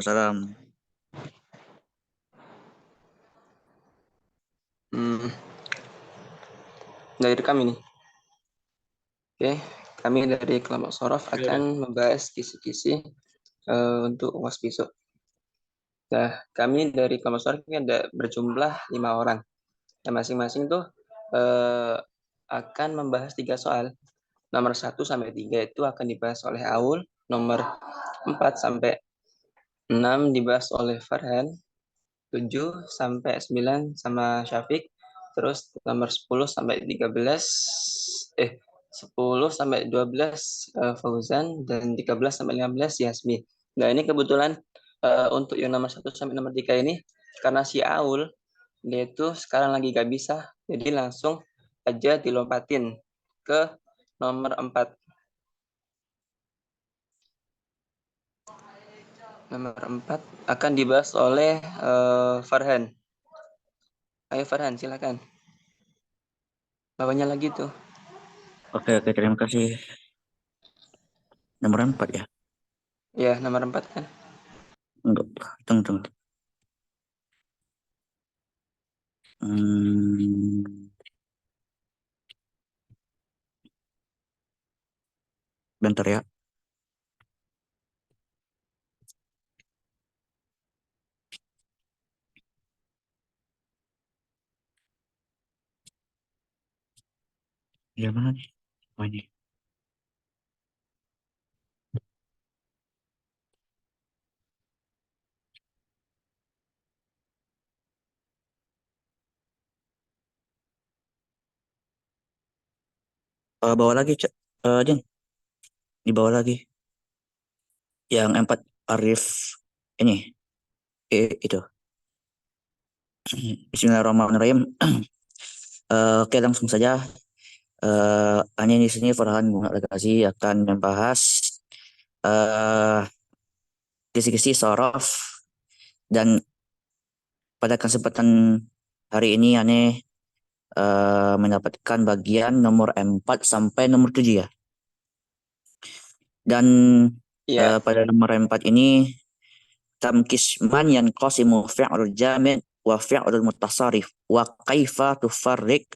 Salam. Dari kami nih. Oke, kami dari kelompok Sorof Ya udah. akan membahas kisi-kisi untuk UAS besok. Nah, kami dari kelompok Sorof ini ada berjumlah 5 orang. Yang masing-masing tuh eh, akan membahas 3 soal. Nomor 1 sampai 3 itu akan dibahas oleh Aul. Nomor 4 sampai 6 dibahas oleh Farhan. 7 sampai 9 sama Syafiq. Terus nomor 10 sampai 13 10 sampai 12 Fauzan dan 13 sampai 15 Yasmin. Nah, ini kebetulan untuk yang nomor 1 sampai nomor 3 ini karena si Aul dia itu sekarang lagi gak bisa, jadi langsung aja dilompatin ke nomor 4. Nomor 4 akan dibahas oleh Farhan. Ayo Farhan, silakan. Bawahnya lagi tuh. Oke, terima kasih. Nomor 4 ya. Ya, nomor 4 kan. Enggak, tunggu. Hmm, bentar ya. Ya mana nih? Oh ini. Bawa lagi, Cek. Jeng, dibawa lagi. Yang 4 Arif ini. Itu. Bismillahirrahmanirrahim. Oke, langsung saja. Hanya di sini Farhan Bunga Legasi akan membahas eh kisi-kisi sorof, dan pada kesempatan hari ini aneh mendapatkan bagian nomor 4 sampai nomor 7 ya. Dan Iya. pada nomor 4 ini tamkisman yang qasimu fi'lul jamid wa fi'lul mutasarrif wa kaifa tufarriq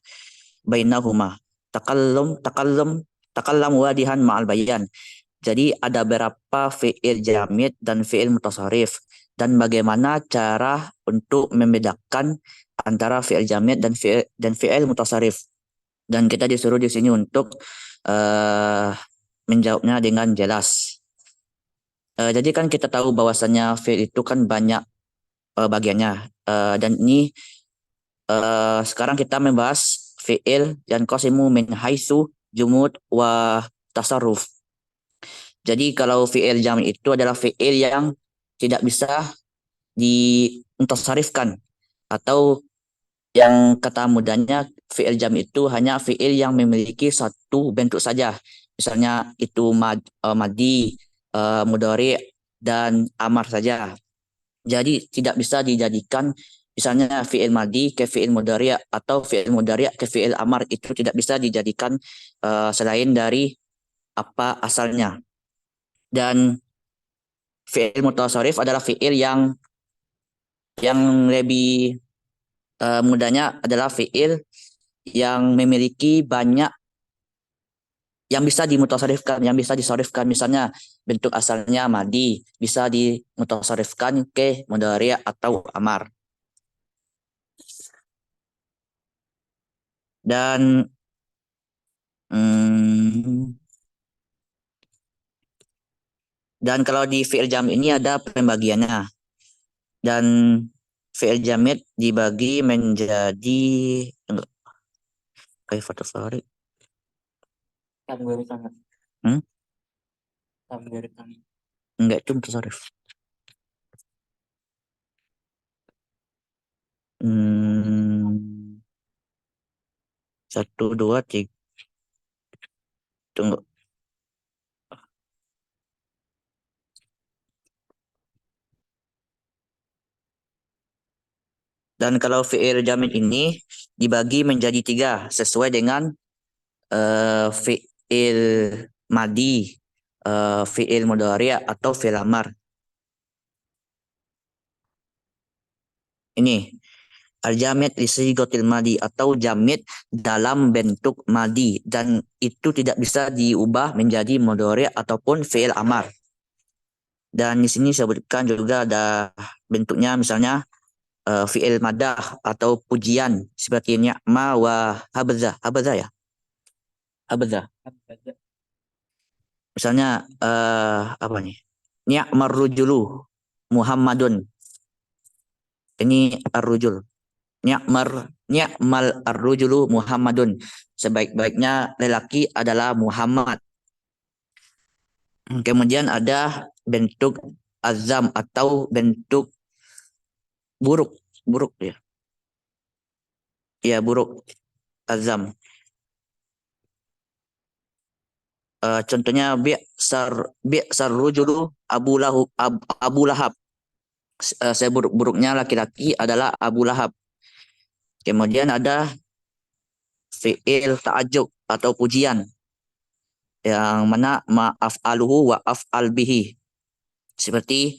bainahuma. Takallum wadihan ma'al bayan. Jadi ada berapa fi'il jamid dan fi'il mutasarrif, dan bagaimana cara untuk membedakan antara fi'il jamid dan fi'il mutasarrif. Dan kita disuruh di sini untuk eh, menjawabnya dengan jelas. Jadi kan kita tahu bahwasannya fi'il itu kan banyak bagiannya. Dan ini sekarang kita membahas fi'il yang qasimu min haitsu jumud wa tasarruf. Jadi kalau fi'il jamid itu adalah fi'il yang tidak bisa dimuntasarifkan, atau yang kata mudahnya fi'il jamid itu hanya fi'il yang memiliki satu bentuk saja. Misalnya itu madi, mudhari, dan amar saja. Jadi tidak bisa dijadikan misalnya fi'il madi ke fi'il mudhari atau fi'il mudhari ke fi'il amar, itu tidak bisa dijadikan selain dari apa asalnya. Dan fi'il mutasharif adalah fi'il yang lebih mudahnya adalah fi'il yang memiliki banyak yang bisa dimutasarifkan, yang bisa disarifkan. Misalnya bentuk asalnya madi bisa dimutasarifkan ke mudhari atau amar. Dan hmm, dan kalau di fi'il jam ini ada pembagiannya. Dan fi'il jamid dibagi menjadi enggak, kayak foto sorry. Hmm? Enggak, itu mutasarif. Hmm, satu, dua, tiga. Tunggu. Dan kalau fi'il jamid ini dibagi menjadi tiga sesuai dengan fi'il madi, fi'il mudhari atau fi'il amar. Ini al-jamid li sighatil madi atau jamid dalam bentuk madi dan itu tidak bisa diubah menjadi mudhari ataupun fi'il amar. Dan di sini saya sebutkan juga ada bentuknya misalnya fi'il madah atau pujian seperti ni'ma wa habza. Habza ya? Habza. Misalnya apa nih? Ni'mar rujulu Muhammadun. Ini ar-rujul. Ni'mal ar-rujulu Muhammadun. Sebaik-baiknya lelaki adalah Muhammad. Kemudian ada bentuk azam atau bentuk buruk. Buruk ya. Ya, buruk azam. Contohnya bi'sar rujulu Abu Lahab. Seburuk-buruknya laki-laki adalah Abu Lahab. Kemudian ada fi'il ta'ajub atau pujian yang mana ma'af'aluhu wa af'al bihi. Seperti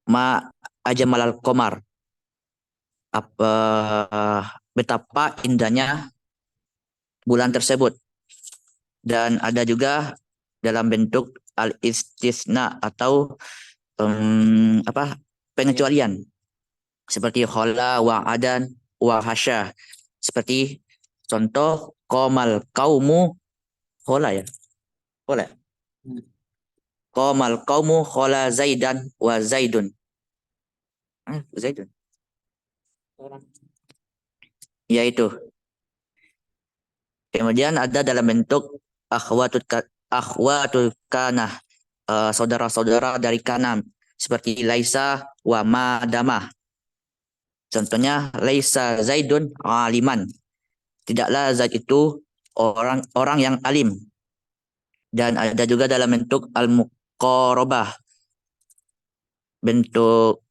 ma ajmalal qamar. Apa betapa indahnya bulan tersebut. Dan ada juga dalam bentuk al-istisna atau apa pengecualian seperti khola wa adan wa hasya. Seperti contoh komal kaumu khola ya. Khola. Komal kaumu khola zaidan wa zaidun. Zaidun. Yaitu. Kemudian ada dalam bentuk akhwatul kanah, saudara-saudara dari kanan seperti laisa wa madamah. Contohnya laisa zaidun aliman. Tidaklah Zaid itu orang yang alim. Dan ada juga dalam bentuk al-muqarabah. Bentuk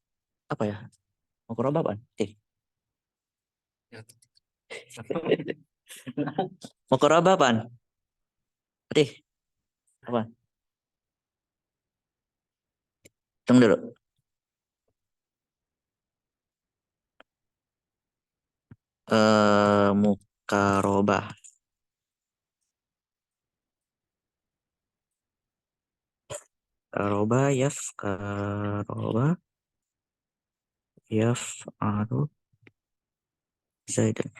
apa ya? Muqarabah apa? Muqarabah apa? Tih, apa? Tunggu dulu. Muqarabah. Karoba karoba yaf'alu zaidan.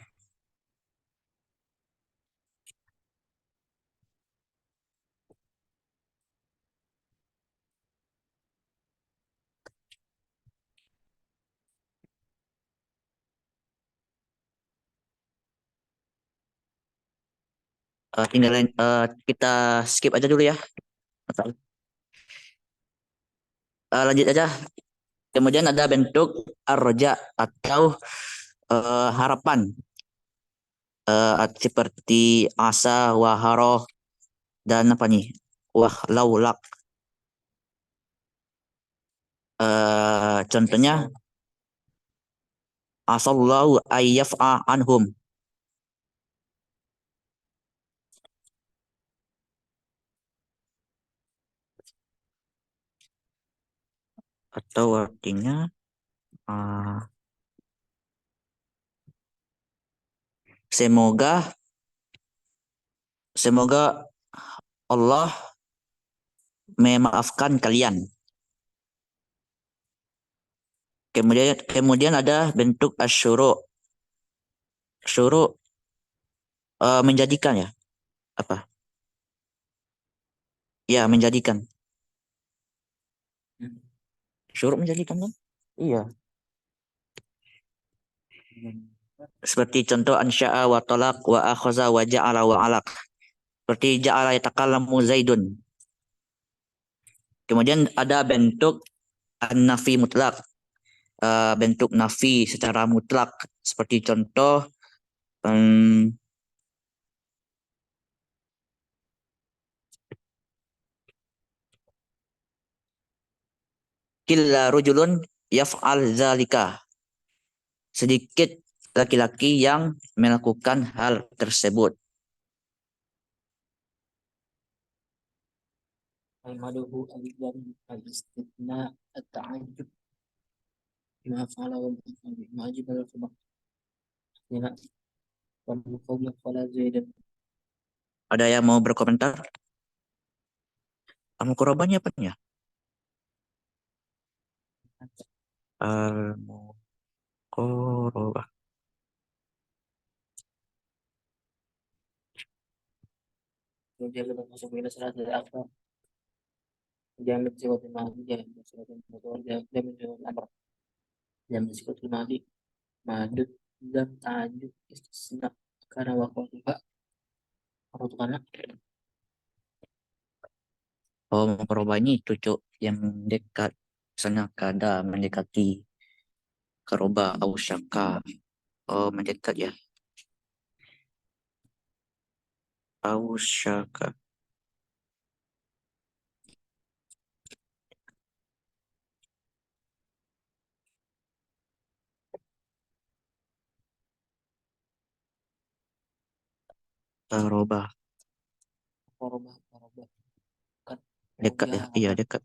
Tinggalin kita skip aja dulu ya. Lanjut aja. Kemudian ada bentuk arroja atau harapan. Seperti asa, waharoh, dan apa nih? Wah, laulak. Contohnya asallahu ayyaf'a anhum atau artinya uh, semoga semoga Allah memaafkan kalian. Kemudian ada bentuk asyuru. Syuru menjadikan ya. Apa? Ya, menjadikan. Syuru menjadikan kan? Iya. Seperti contoh ansya'a wa talaq wa akhaza wa ja'ala wa alaq. Seperti ja'ala yatakallamu Zaidun. Kemudian ada bentuk an-nafi mutlak. Bentuk nafi secara mutlak. Seperti contoh um, killa rujulun yaf'al zalika. Sedikit laki-laki yang melakukan hal tersebut. ما فعل وما فعل ما أجب الخبر هنا والقوم فلا زيد. Ada yang mau berkomentar? Al-Muqarrabahnya apa ya? Al-Muqarrabah. وجاب المسلم إلى صلاة الأكبر جامد صيغة الماضي جامد صيغة المضارع جامد صيغة الأمر جامد صيغة الماضي مادud dan tajuk istisna karena waktunya karena Oh, Muqarrabah ini cucu yang dekat. Misalnya kada mendekati karoba au syaka. Oh, mendekat ya. Au syaka. Karoba. korobah kan Dekat ya. Iya, dekat.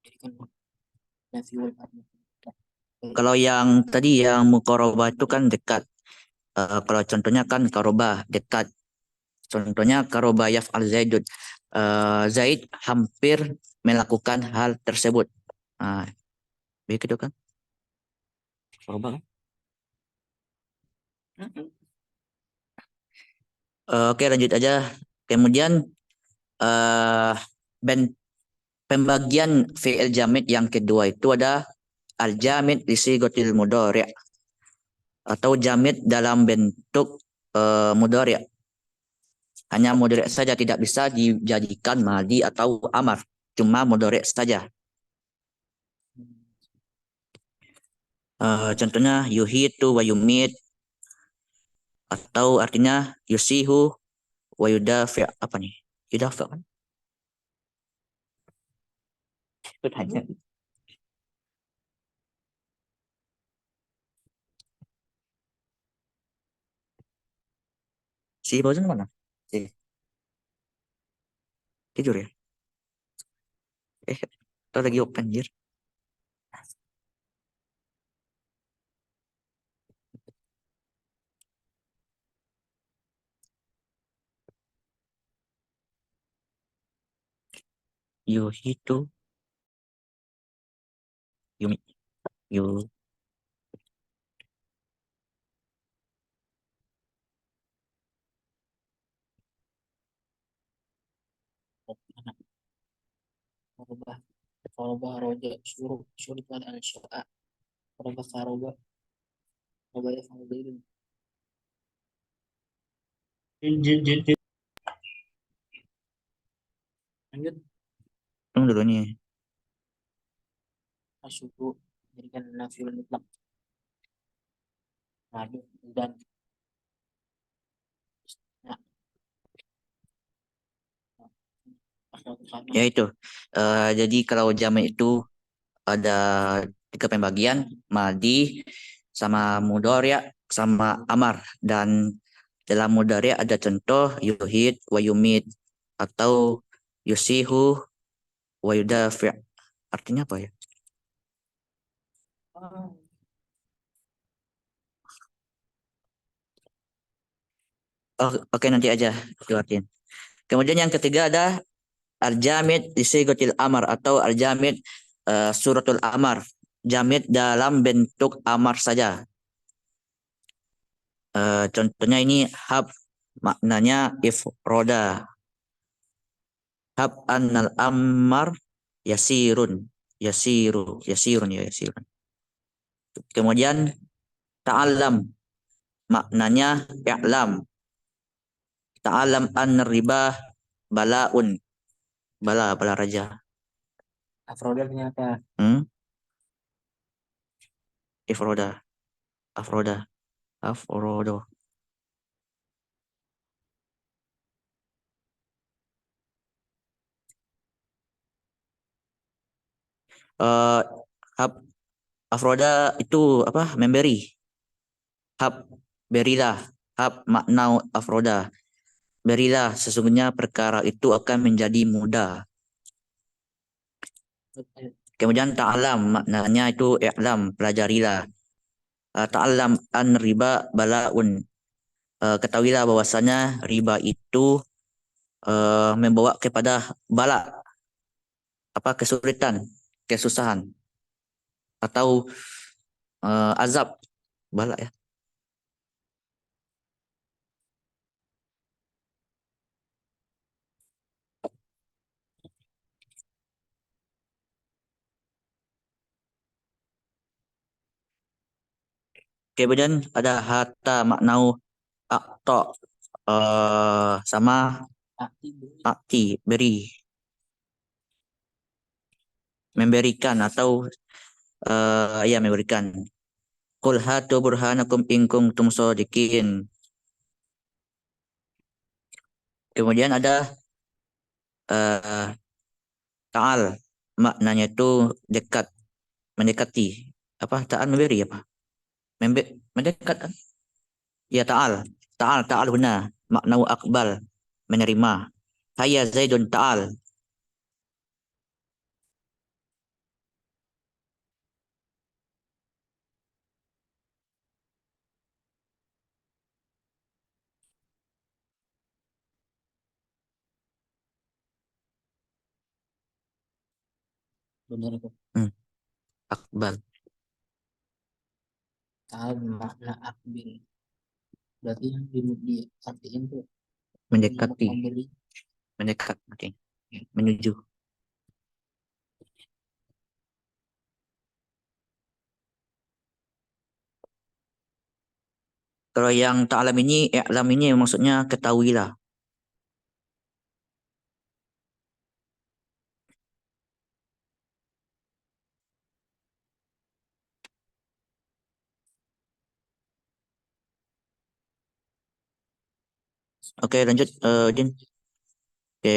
jadi kan nafi wal amr Kalau yang tadi yang muqarrabah itu kan dekat. Kalau contohnya kan karoba dekat. Contohnya karoba yaf'al Zaidun. Zaid hampir melakukan hal tersebut. Nah, begitu kan? Karoba kan? Oke, lanjut aja. Kemudian eh ben- pembagian fi'il jamid yang kedua itu ada al-jamid li sigatil mudhari' atau jamid dalam bentuk mudhari'. Hanya mudhari' saja, tidak bisa dijadikan madi atau amar. Cuma mudhari' saja. Contohnya yuhitu wa yumit atau artinya yusihu wa yudafi' apa nih? Yudafi' kan? Itu hanya si Bosun mana? Si tidur ya? Kita lagi open anjir. Yuhitu yumi yu korobah korobah roja suruh suruh pada al-sya'a korobah karobah korobah ya fadilin lanjut tunggu dulu nih. asyukur jadikan nafiul mutlak madu dan nah, Ya itu. Jadi kalau jamak itu ada tiga pembagian, madi sama mudhari' sama amar, dan dalam mudhari' ada contoh yuhid wa yumit atau yusihu wa yudafi'. Artinya apa ya? Oh, oke, nanti aja itu artinya. Kemudian yang ketiga ada al-jamid di sigatil amar atau al-jamid suratul amar. Jamid dalam bentuk amar saja. Contohnya ini hab, maknanya ifroda. Hab annal ammar yasirun. Yasirun ya yasirun. Kemudian ta'alam, maknanya i'lam. Ta'alam an riba balaun. Bala raja. afrodel ternyata Hmm? Ifroda. Afroda. Afrodo. Eh hab Afroda itu apa? Memberi. Hab berilah. Hab makna afroda. Berilah, sesungguhnya perkara itu akan menjadi mudah. Kemudian ta'alam maknanya itu i'lam, pelajarilah. Ta'alam an riba balaun. Ketahuilah bahwasanya riba itu membawa kepada bala, apa kesulitan, kesusahan atau azab, bala ya. Kemudian ada hatta maknau akto, sama akti beri, memberikan atau ya memberikan. Qul hatu burhanakum in kuntum shodiqin. Kemudian ada eh, ta'al maknanya itu dekat, mendekati. Apa ta'al memberi apa? Mendekat kan? Ya ta'al. Ta'al huna maknau akbal, menerima. Hayya Zaidun ta'al. Benar itu. Hmm, akbal. Ta'al makna akbil. Berarti yang diartikan tuh Mendekati. memberi. Mendekat. Oke. Menuju. Kalau yang ta'alam ini, i'lam ini maksudnya ketahuilah. Oke, lanjut Din. Oke,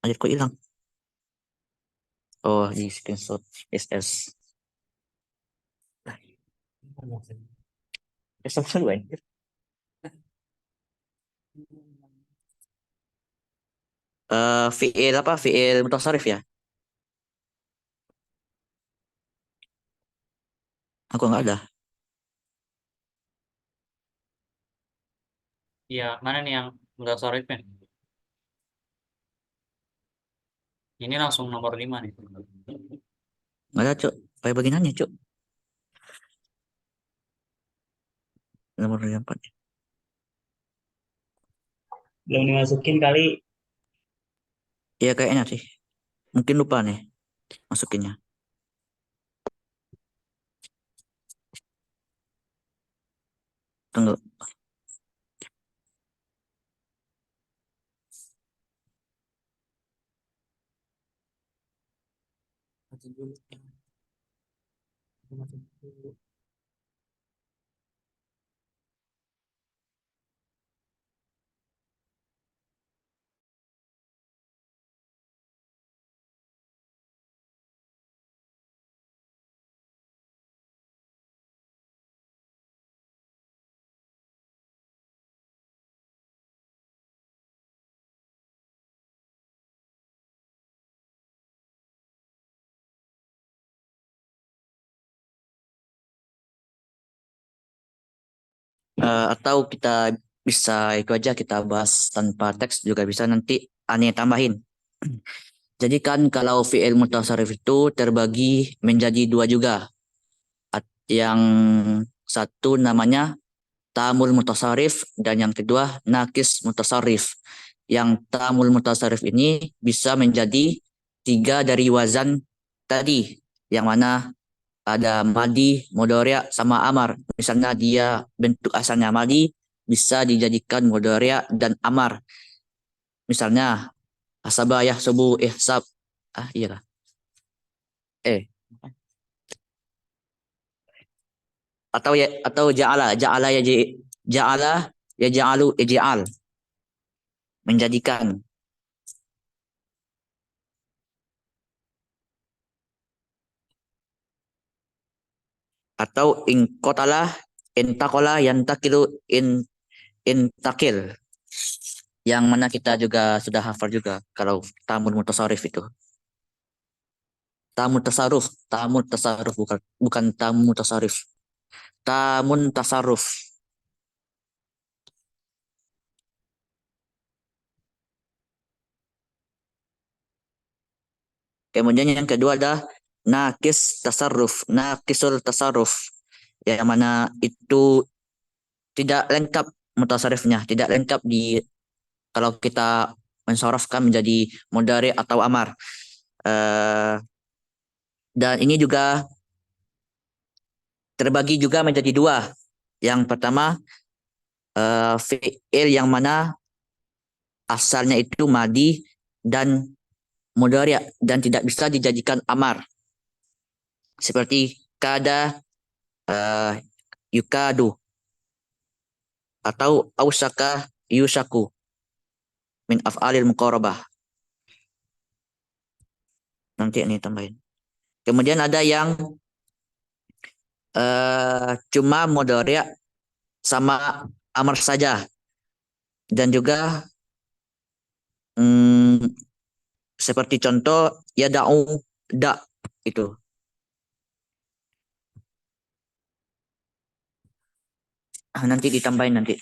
lanjut kok hilang. Oh, di screenshot SS. Sama lu anjir. Fi'il apa? Fi'il mutasarrif ya? Aku nggak ada. Iya, mana nih yang udah sorifnya? Ini langsung nomor 5 nih. Nggak ada, Cuk. Kayak bagiannya, Cuk. Nomor 4. Belum dimasukin kali. Iya kayaknya sih. Mungkin lupa nih masukinnya. Tunggu. Atau kita bisa itu aja kita bahas tanpa teks juga bisa nanti aneh tambahin. Jadi kan kalau fi'il mutasarrif itu terbagi menjadi dua juga. Yang satu namanya tamul mutasarrif dan yang kedua nakis mutasarrif. Yang tamul mutasarrif ini bisa menjadi tiga dari wazan tadi, yang mana ada madi, mudhari', sama amar. Misalnya dia bentuk asalnya madi bisa dijadikan mudhari' dan amar. Misalnya hasaba yahsubu ihsab. Iyalah. Eh atau ja'ala ja'ala ya ja'alu ij'al, menjadikan. Atau inqatalah intakola yantakilu intakil. Yang mana kita juga sudah hafal juga kalau tamun mutasarrif itu. Tamun tasarruf bukan tamu mutasarrif. Tamun tasarruf. Kemudian yang kedua ada nakisul tasarruf. Yang mana itu tidak lengkap mutasarrifnya, tidak lengkap kalau kita mensorofkan menjadi mudhari atau amar. Eh, dan ini juga terbagi juga menjadi dua. Yang pertama fi'il yang mana asalnya itu madi dan mudhari dan tidak bisa dijadikan amar. Seperti kada, eh, yukadu, atau ausaka yusaku min af'alil muqarabah. Nanti ini tambahin. Kemudian ada yang cuma mudhari sama amar saja dan juga mm, seperti contoh ya da itu. Nanti ditambahin nanti.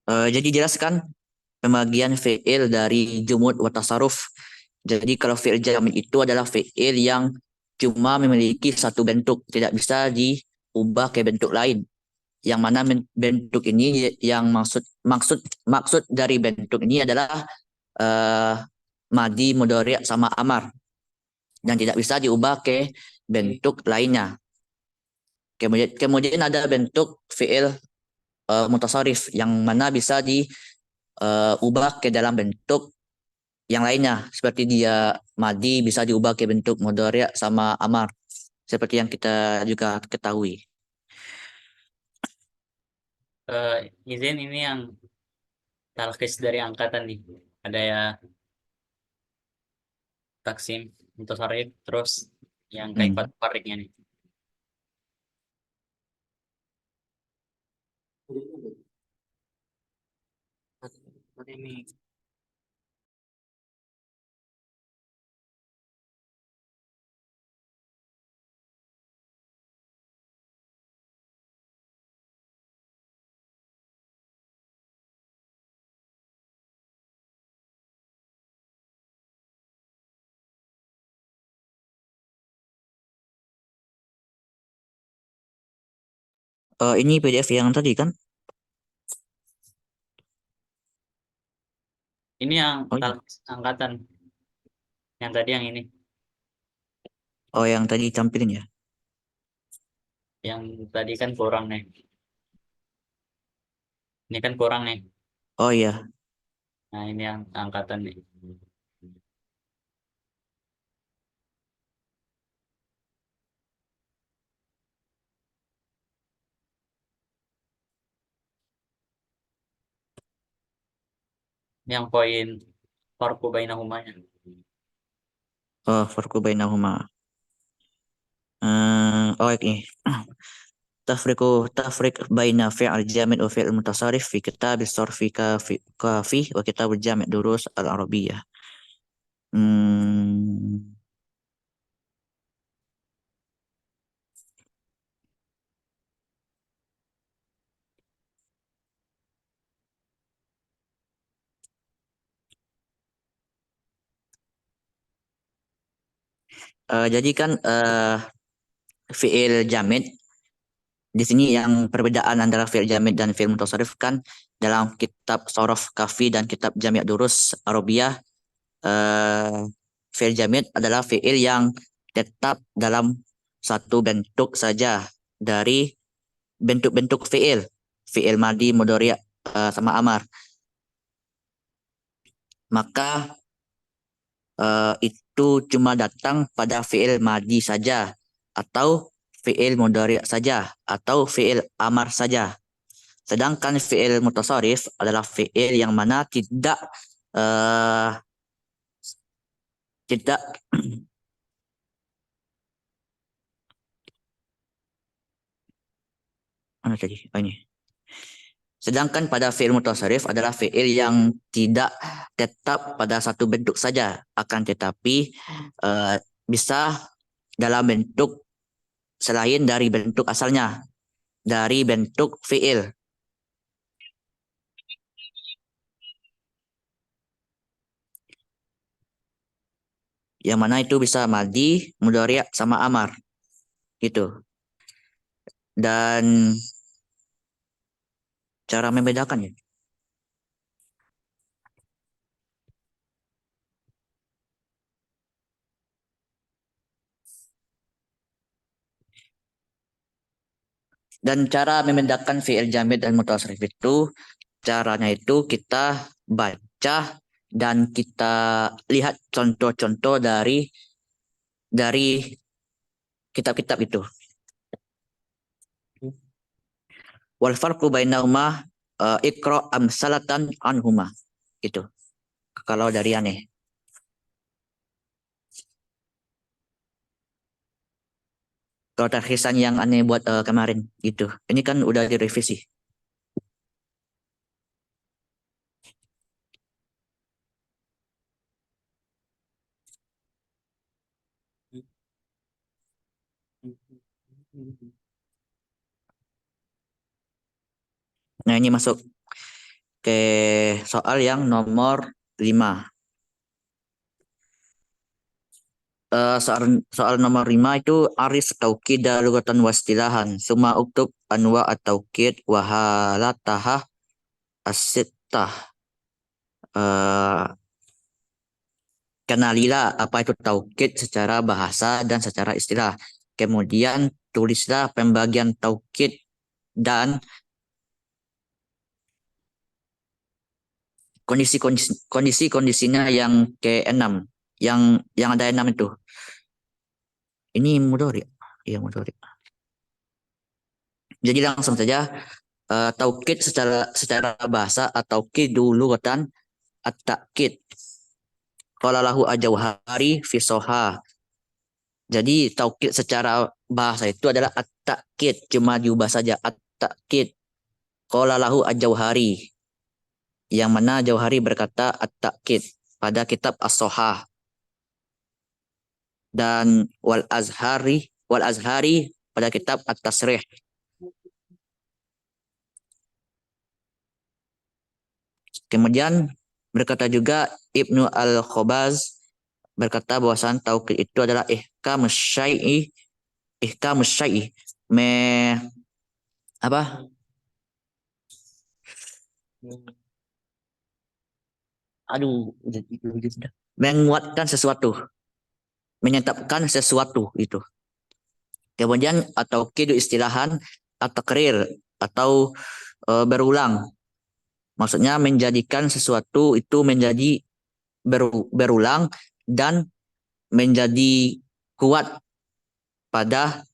Jadi jelaskan pembagian fi'il dari jumud wa tasarruf. Jadi kalau fi'il jamid itu adalah fi'il yang cuma memiliki satu bentuk, tidak bisa diubah ke bentuk lain. Yang mana bentuk ini yang maksud dari bentuk ini adalah uh, madi, mudhari sama amar dan tidak bisa diubah ke bentuk lainnya. Kemudian ada bentuk fi'il mutasarrif yang mana bisa diubah ke dalam bentuk yang lainnya, seperti dia madi bisa diubah ke bentuk mudhari sama amar seperti yang kita juga ketahui. Izin ini yang talkis dari angkatan nih. Ada ya taksim mutasarrif terus yang kaifat fariknya nih. Ini Ini PDF yang tadi kan? Ini yang Oh, iya. talkis angkatan. Yang tadi yang ini. Oh, yang tadi tampilin ya. Yang tadi kan kurang nih. Ini kan kurang nih. Oh iya. Nah, ini yang angkatan nih. Yang poin farqu bainahumanya. Oh, farqu bainahuma. Oh, ini. Tafriq baina fi'al jamid wa fi'al mutasarrif fi kitab as-sarfi kafi wa kitab al-jami' durus al-arabiyyah. Hmm, jadi kan fi'il jamid di sini yang perbedaan antara fi'il jamid dan fi'il mutasarrif kan dalam kitab Sorof Kafi dan kitab Jami' Durus Arabiyah, fi'il jamid adalah fi'il yang tetap dalam satu bentuk saja dari bentuk-bentuk fi'il, fi'il madi, mudhari, sama amar. Maka itu cuma datang pada fi'il madi saja atau fi'il mudhari saja atau fi'il amar saja. Sedangkan fi'il mutasarrif adalah fi'il yang mana eh, tidak Mana tadi? Oh, ini. Sedangkan pada fi'il mutasarrif adalah fi'il yang tidak tetap pada satu bentuk saja, akan tetapi bisa dalam bentuk selain dari bentuk asalnya, dari bentuk fi'il. Yang mana itu bisa madi, mudhari' sama amar. Gitu. Dan cara membedakannya. Dan cara membedakan fi'il jamid dan mutasarrif itu, caranya itu kita baca dan kita lihat contoh-contoh dari kitab-kitab itu. Wal farqu bainahuma iqra amsalatan anhuma. Gitu. Kalau dari aneh. Kalau terkesan yang aneh buat kemarin gitu. Ini kan udah direvisi. Nah, ini masuk ke soal yang nomor 5. Soal nomor 5 itu arif taukid lugatan wastilahan. Suma uktub anwa at-taukid wa halataha as-sittah. Kenalilah apa itu taukid secara bahasa dan secara istilah. Kemudian tulislah pembagian taukid dan kondisi-kondisinya yang ke-6. Yang ada 6 itu. Ini mudhari. Iya, mudhari. Jadi langsung saja taukid secara bahasa atau taukid lugatan at-ta'kid. Qala lahu ajauhari fi soha. Jadi taukid secara bahasa itu adalah at-ta'kid, cuma diubah saja at-ta'kid. Qala lahu ajauhari. Yang mana Jauhari berkata at-ta'kid pada kitab as-sohah. Dan wal azhari pada kitab at-tasrih. Kemudian berkata juga Ibnu Al-Khobaz berkata bahwasan taukid itu adalah ihkamus syai'i apa? Aduh, menguatkan sesuatu, menyantapkan sesuatu itu. Kemudian atau kidu istilahan atau kerir atau berulang. Maksudnya menjadikan sesuatu itu menjadi berulang dan menjadi kuat pada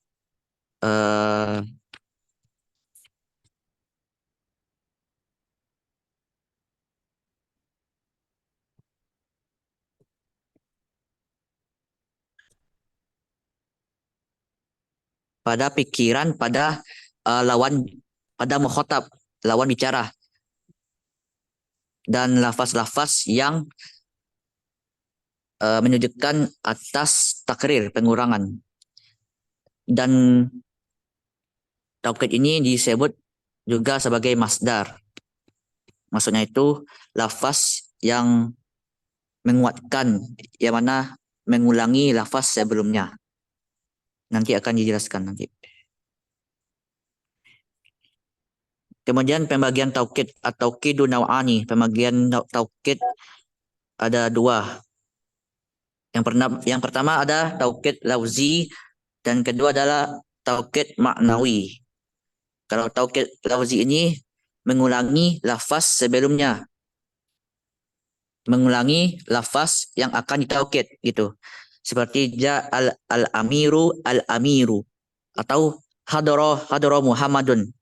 pikiran, pada lawan, pada mukhatab, lawan bicara, dan lafaz-lafaz yang menunjukkan atas takrir, pengurangan. Dan taukid ini disebut juga sebagai masdar. Maksudnya itu lafaz yang menguatkan, yang mana mengulangi lafaz sebelumnya. Nanti akan dijelaskan nanti. Kemudian pembagian taukid atau taukidu naw'ani. Pembagian taukid ada 2. Yang pertama ada taukid lauzi dan kedua adalah taukid maknawi. Kalau taukid lauzi ini mengulangi lafaz sebelumnya. Mengulangi lafaz yang akan ditaukid gitu. Seperti al-amiru al-amiru atau hadara Muhammadun.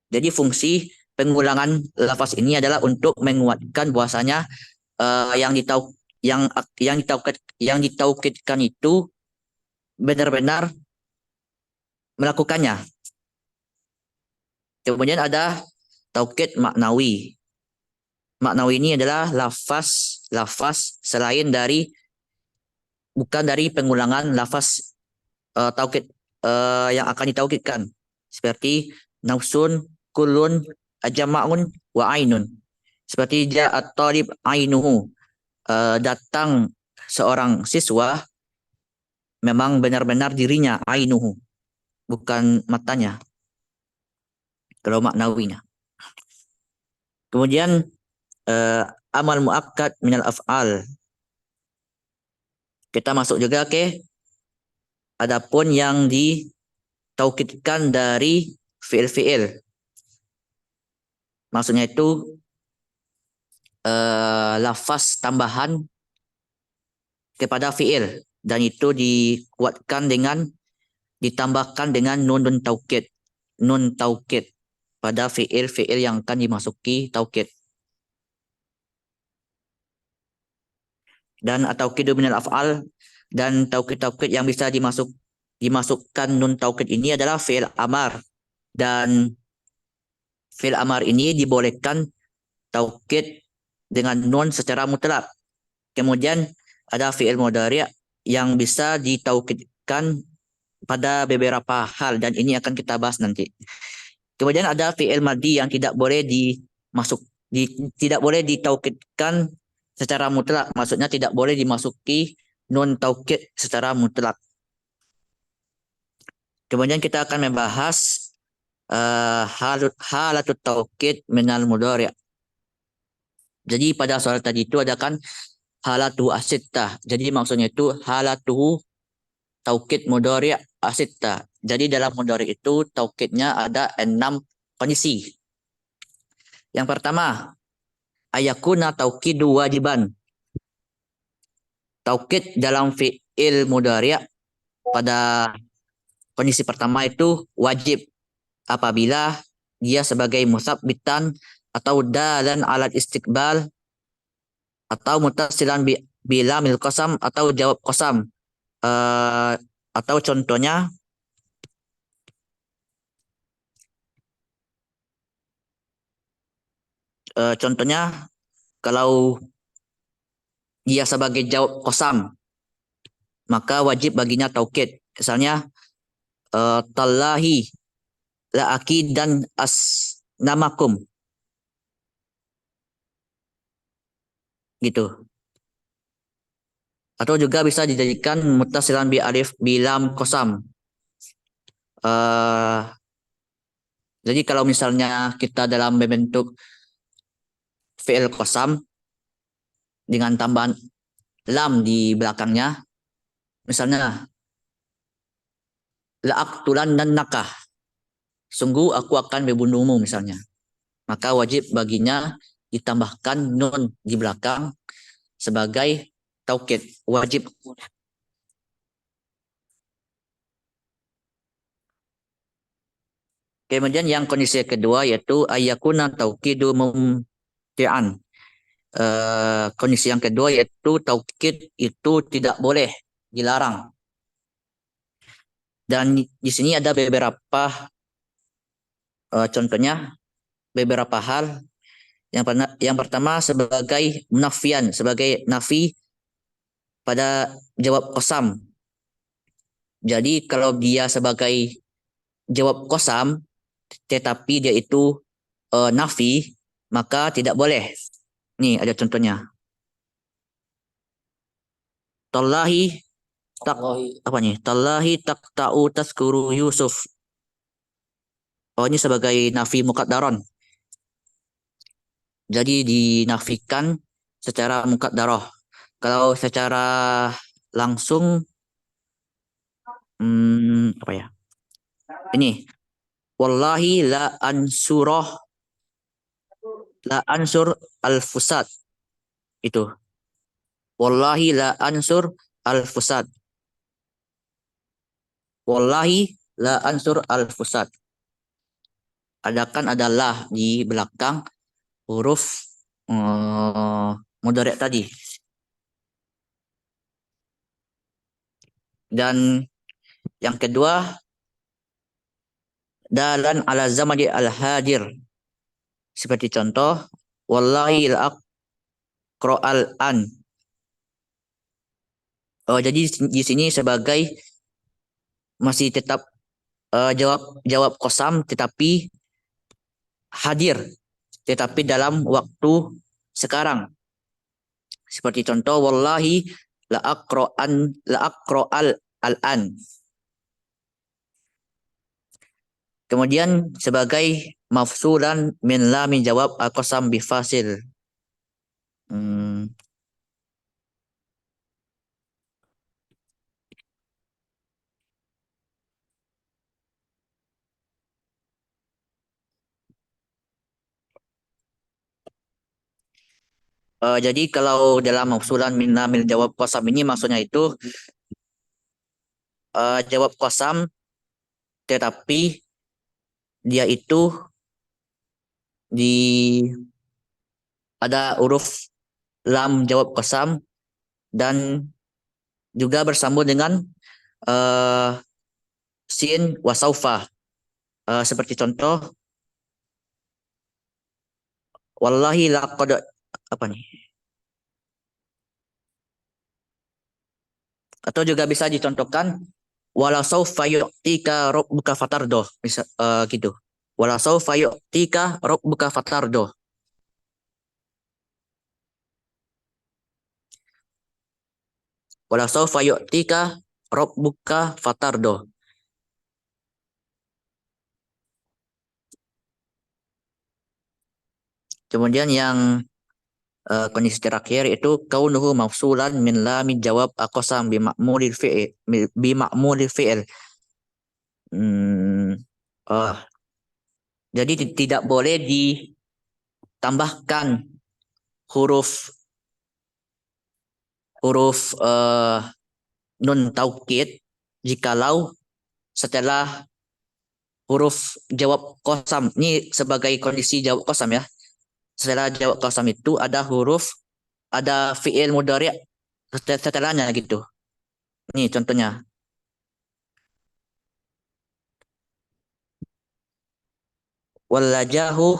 Jadi fungsi pengulangan lafaz ini adalah untuk menguatkan bahwasanya yang ditaukidkan itu benar-benar melakukannya. Kemudian ada taukid maknawi. Maknawi ini adalah lafaz selain dari bukan dari pengulangan lafaz taukid yang akan ditaukidkan. Seperti nafsun, kulun, ajma'un, wa ainun. Seperti ja'at talib ainuhu. Datang seorang siswa memang benar-benar dirinya ainuhu, bukan matanya. Kalau maknawinya. Kemudian amal muakkad minal af'al. Kita masuk juga ke adapun yang ditaukidkan dari fiil-fiil. Maksudnya itu lafaz tambahan kepada fiil dan itu ditambahkan dengan nun taukid. Nun taukid pada fiil-fiil yang akan dimasuki taukid. Dan at-taukidu minal af'al dan taukid-taukid yang bisa dimasukkan nun taukid ini adalah fiil amar, dan fiil amar ini dibolehkan taukid dengan nun secara mutlak. Kemudian ada fiil mudhari' yang bisa ditaukidkan pada beberapa hal dan ini akan kita bahas nanti. Kemudian ada fiil madhi yang tidak boleh tidak boleh ditaukidkan secara mutlak, maksudnya tidak boleh dimasuki nun taukid secara mutlak. Kemudian kita akan membahas halatut taukid minal mudhari'. Jadi pada soal tadi itu ada kan halatu asittah. Jadi maksudnya itu halatu taukid mudhari' asittah. Jadi dalam mudhari' itu taukidnya ada 6 kondisi. Yang pertama, ayakuna taukidu wajiban. Taukid dalam fi'il mudhari' pada kondisi pertama itu wajib apabila dia sebagai musabbitan atau dalan alat istiqbal atau mutasilan bila mil qasam atau jawab qasam. Atau contohnya kalau dia sebagai jawab qasam maka wajib baginya taukid. Misalnya tallahi la akidan namakum gitu. Atau juga bisa dijadikan muttasilan bi alif bilam qasam. Jadi kalau misalnya kita dalam membentuk fi'il qasam dengan tambahan lam di belakangnya, misalnya la'aqtulan dan nakah, sungguh aku akan membunuhmu misalnya, maka wajib baginya ditambahkan nun di belakang sebagai taukid, wajib. Kemudian yang kondisi kedua yaitu ayakuna taukidu mumti'an. Kondisi yang kedua yaitu taukid itu tidak boleh, dilarang. Dan di sini ada beberapa contohnya, beberapa hal. Yang pertama sebagai munafian, sebagai nafi pada jawab qasam. Jadi kalau dia sebagai jawab qasam tetapi dia itu nafi, maka tidak boleh. Nih ada contohnya. Tallahi apa nih? Tallahi taqta'u taskuru Yusuf. Oh, ini sebagai nafi muqaddaron. Jadi dinafikan secara muqaddarah. Kalau secara langsung apa ya? Ini wallahi la ansur al-fusad. Itu. Wallahi la ansur al-fusad. Wallahi la ansur al-fusad. Adakan adalah di belakang huruf mudhari' tadi. Dan yang kedua dalan ala zamani al-hadir. Seperti contoh, wallahi al an. Jadi di sini sebagai masih tetap jawab kosam tetapi hadir, tetapi dalam waktu sekarang. Seperti contoh, wallahi la al-an. Kemudian sebagai mafsulan min lamin jawab al-qasam bifasil. Jadi kalau dalam mafsulan min lamin jawab qasam ini maksudnya itu jawab qasam tetapi dia itu di ada huruf lam jawab qasam dan juga bersambung dengan sin wasaufa. Seperti contoh, wallahi laqad apa nih? Atau juga bisa dicontohkan wala saufa yu'tika rabbuka fatardoh, bisa gitu. Wala saufa yu'tika rabbuka fatardoh. Wala saufa yu'tika rabbuka fatardoh. Kemudian yang kondisi terakhir itu kaunuhu mafsulan min lamin jawab aqsam bi ma'mulil fi'il. Jadi tidak boleh ditambahkan huruf nun taukid jikalau setelah huruf jawab kosam. Ini sebagai kondisi jawab kosam ya. Setelah jawab kosam itu ada fi'il mudhari' setelahnya gitu. Ini contohnya. Wallajahu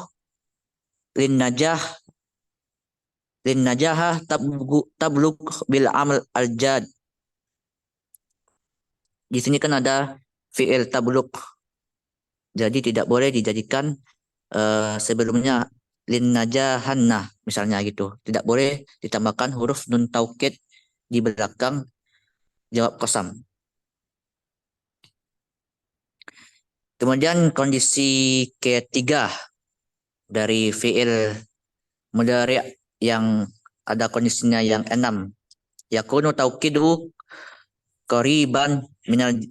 lin najah tablug bil amal al jad. Di sini kan ada fi'il tablug. Jadi tidak boleh dijadikan sebelumnya lin najahanna misalnya gitu. Tidak boleh ditambahkan huruf nun taukid di belakang jawab kosam. Kemudian kondisi ketiga dari fi'il mudhari' yang ada kondisinya yang 6. Yakunu taukidu qariban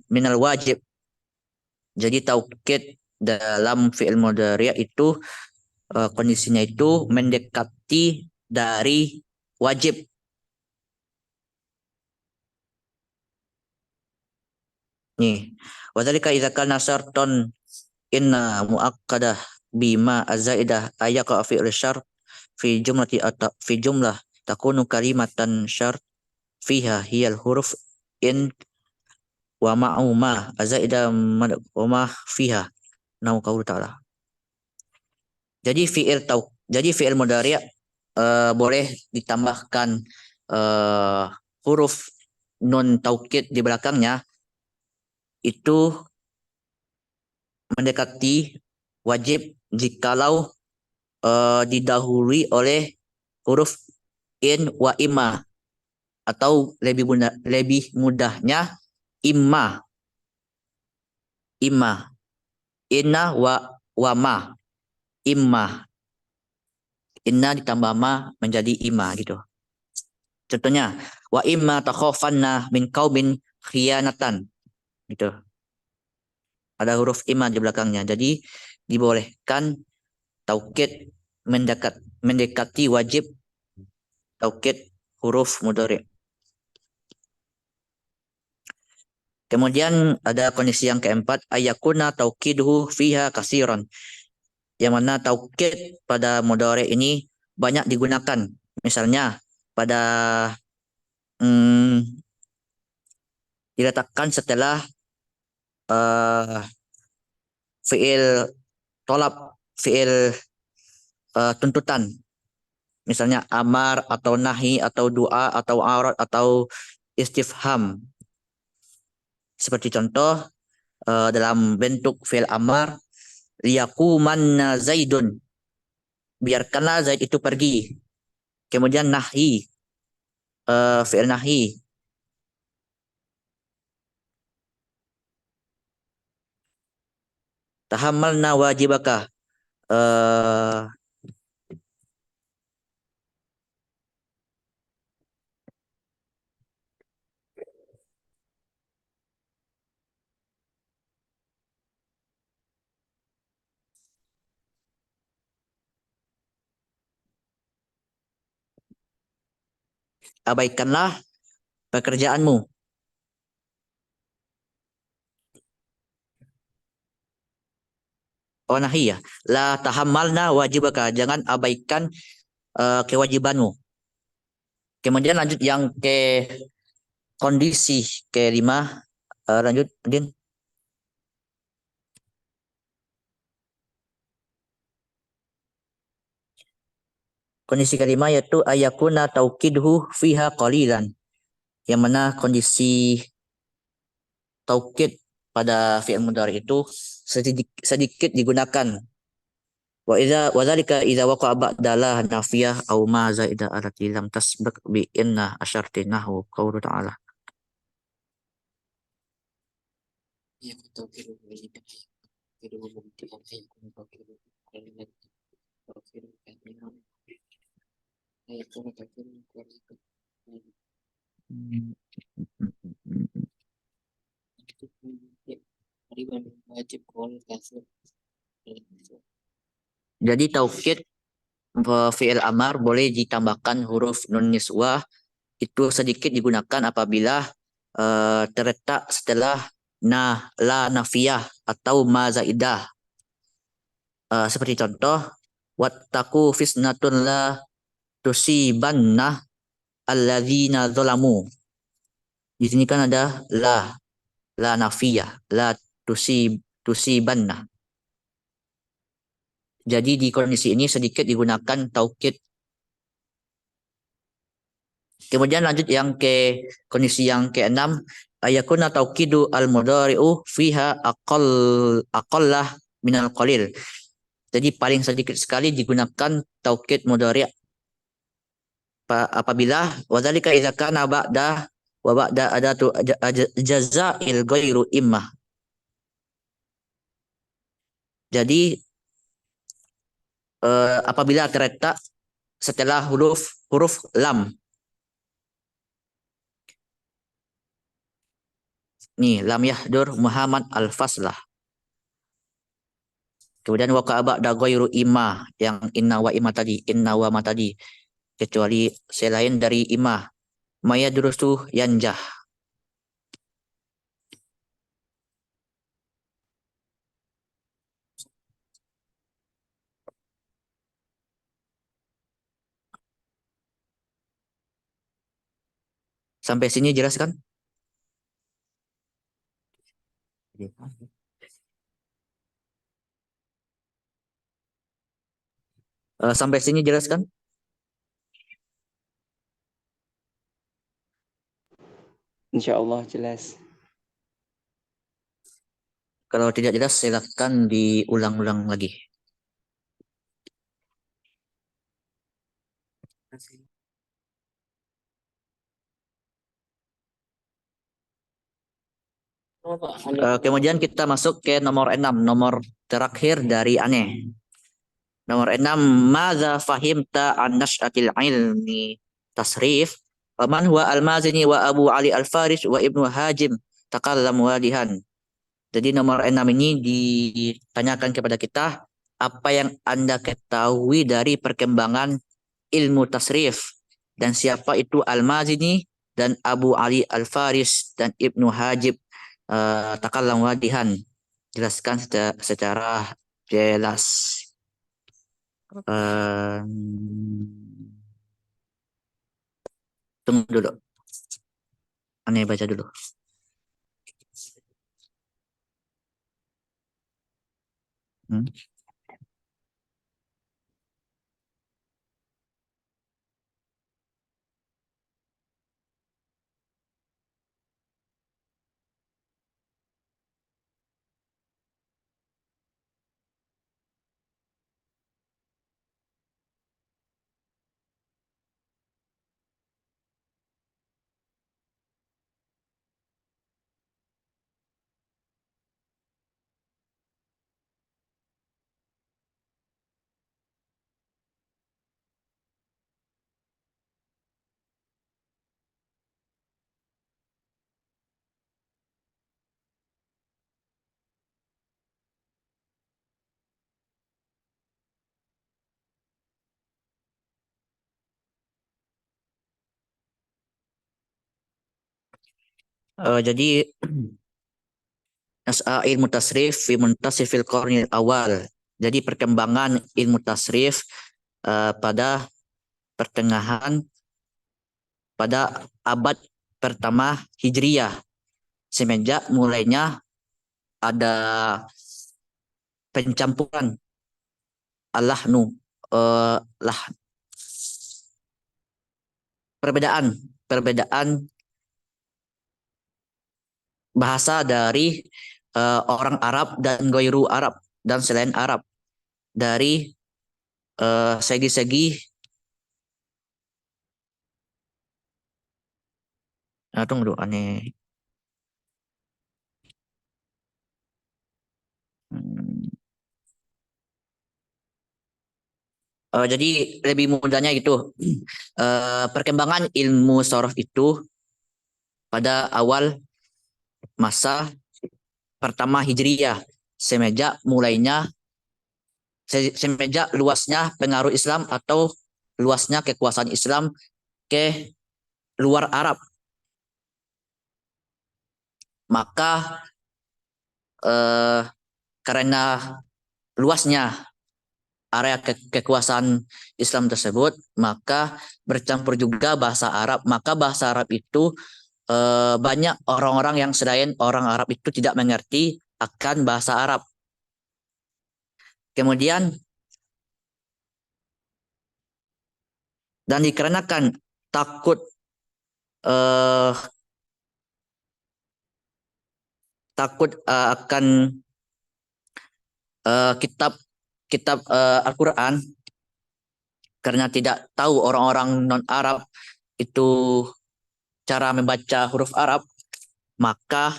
minal wajib. Jadi taukid dalam fi'il mudhari' itu kondisinya itu mendekati dari wajib. Nih, wadzalika idza kana syarton inna muakkadah bima azaidah ayaqa fi'il syart fi jumlah takunu kalimatan syart fiha hiyal huruf in wa ma'uma azaidah ma fiha nau qaulu ta'ala. Jadi fi'il mudhari' boleh ditambahkan huruf nun taukid di belakangnya itu mendekati wajib jikalau didahului oleh huruf in wa imma atau lebih mudahnya imma inna wa ma imma inna ditambah ma menjadi imma gitu. Contohnya wa imma takhafanna min qaumin khiyanatan gitu. Ada huruf imma di belakangnya. Jadi dibolehkan taukid mendekati wajib taukid huruf mudhari'. Kemudian ada kondisi yang keempat ayakuna taukiduhu fiha kasiran. Yang mana taukid pada mudhari' ini banyak digunakan. Misalnya pada diletakkan setelah fiil tolab, fiil tuntutan. Misalnya amar atau nahi atau doa atau arat atau istifham. Seperti contoh dalam bentuk fiil amar, liyakumanna zaidun. Biarkanlah Zaid itu pergi. Kemudian nahi, fiil nahi. Tahammalna wajibaka. Abaikanlah pekerjaanmu. Oh nahi ya. La tahammalna wajibaka. Jangan abaikan kewajibanmu. Kemudian lanjut yang ke kondisi kelima. Lanjut, Din. Kondisi kelima yaitu ayakuna taukidhu fiha qalilan. Yang mana kondisi taukid pada fi'il mudhari itu sedikit digunakan. Wa dzalika idza waqa'a ba'dala nafiyah aw ma zaida allati lam tasbaq bi inna asyartinahu qaulu ta'ala. Ya taukid wajib taukid membuktikan ayakun taukid kalimat taukid kalimat ayakun taukid kalimat wajib kol kasih. Jadi taukid fi'il amar boleh ditambahkan huruf nun niswah, itu sedikit digunakan apabila terletak setelah la nafiyah atau ma zaidah. Seperti contoh, wattaqu fisnatun la tusibanna alladzina zalamu. Di sini kan ada la nafiyah, la tusibanna. Jadi di kondisi ini sedikit digunakan taukid. Kemudian lanjut yang ke kondisi yang keenam, ayakuna taukidu al-mudhari'u fiha aqallah minal qalil. Jadi paling sedikit sekali digunakan taukid mudhari' apabila wadzalika idza kana ba'da wa ba'da adatu jaza'il ghairu immah. Jadi apabila terletak setelah huruf lam. Nih, lam yahdur Muhammad al-faslah. Kemudian waqa'a ba'da ghairu imma, yang inna wa imma tadi, inna wa ma tadi, kecuali selain dari imma. Maya durusu yanjah. Sampai sini jelas kan? Sampai sini jelas kan? Insya Allah jelas. Kalau tidak jelas silakan diulang-ulang lagi. Kemudian kita masuk ke nomor 6, nomor terakhir dari aneh. Nomor 6, madza fahimta an nash'atil ilmi tasrif? Man huwa al-Mazini wa Abu Ali al-Faris wa Ibnu Hajim takallam wadihan. Jadi nomor 6 ini ditanyakan kepada kita, apa yang Anda ketahui dari perkembangan ilmu tasrif, dan siapa itu Al-Mazini dan Abu Ali Al-Faris dan Ibnu Hajib takallam wadihan. Jelaskan secara jelas. Tunggu dulu. Aneh baca dulu. Hmm. Jadi ilmu tasrif fi muntasifil qarnil awal. Jadi perkembangan ilmu tasrif pada pertengahan pada abad pertama Hijriyah, semenjak mulainya ada pencampuran alahnu lah perbedaan perbedaan bahasa dari orang Arab dan Goiru Arab dan selain Arab dari segi-segi tunggu dulu aneh. Hmm. Jadi lebih mudahnya itu perkembangan ilmu sorof itu pada awal masa pertama Hijriyah, semenjak mulainya semenjak luasnya pengaruh Islam atau luasnya kekuasaan Islam ke luar Arab. Maka eh, karena luasnya area kekuasaan Islam tersebut, maka bercampur juga bahasa Arab. Maka bahasa Arab itu banyak orang-orang yang selain orang Arab itu tidak mengerti akan bahasa Arab. Kemudian dan dikarenakan takut eh, akan kitab kitab Al-Quran, karena tidak tahu orang-orang non Arab itu cara membaca huruf Arab, maka